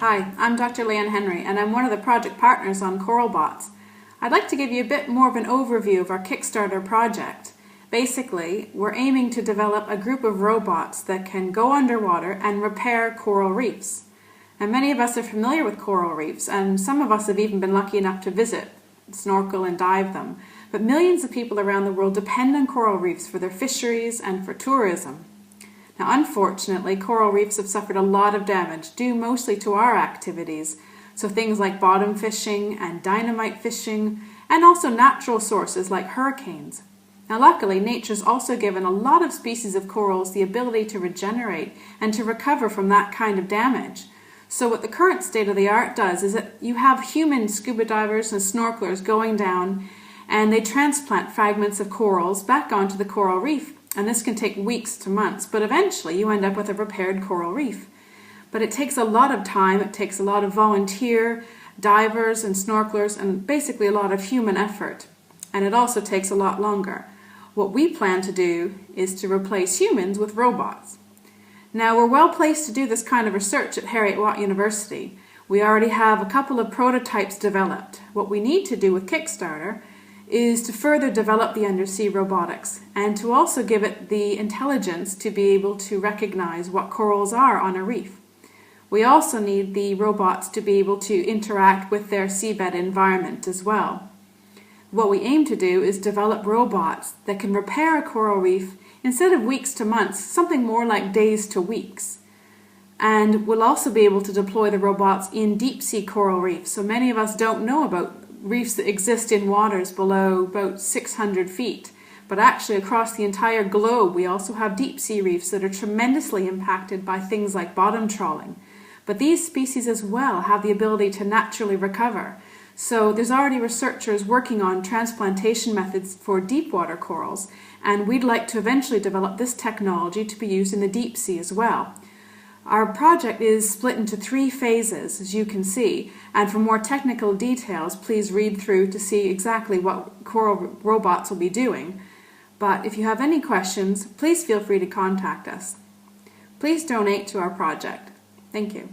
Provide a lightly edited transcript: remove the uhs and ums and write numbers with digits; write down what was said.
Hi, I'm Dr. Leanne Henry and I'm one of the project partners on CoralBots. I'd like to give you a bit more of an overview of our Kickstarter project. Basically, we're aiming to develop a group of robots that can go underwater and repair coral reefs. And many of us are familiar with coral reefs, and some of us have even been lucky enough to visit, snorkel and dive them. But millions of people around the world depend on coral reefs for their fisheries and for tourism. Now, unfortunately, coral reefs have suffered a lot of damage due mostly to our activities, so things like bottom fishing and dynamite fishing, and also natural sources like hurricanes. Now, luckily, nature's also given a lot of species of corals the ability to regenerate and to recover from that kind of damage. So what the current state of the art does is that you have human scuba divers and snorkelers going down and they transplant fragments of corals back onto the coral reef. And this can take weeks to months, but eventually you end up with a repaired coral reef. But it takes a lot of time, it takes a lot of volunteer divers and snorkelers, and basically a lot of human effort. And it also takes a lot longer. What we plan to do is to replace humans with robots. Now, we're well placed to do this kind of research at Heriot-Watt University. We already have a couple of prototypes developed. What we need to do with Kickstarter is to further develop the undersea robotics and to also give it the intelligence to be able to recognize what corals are on a reef. We also need the robots to be able to interact with their seabed environment as well. What we aim to do is develop robots that can repair a coral reef instead of weeks to months, something more like days to weeks. And we'll also be able to deploy the robots in deep sea coral reefs. So many of us don't know about reefs that exist in waters below about 600 feet. But actually across the entire globe we also have deep sea reefs that are tremendously impacted by things like bottom trawling. But these species as well have the ability to naturally recover. So there's already researchers working on transplantation methods for deep water corals, and we'd like to eventually develop this technology to be used in the deep sea as well. Our project is split into 3 phases, as you can see, and for more technical details, please read through to see exactly what coral robots will be doing. But if you have any questions, please feel free to contact us. Please donate to our project. Thank you.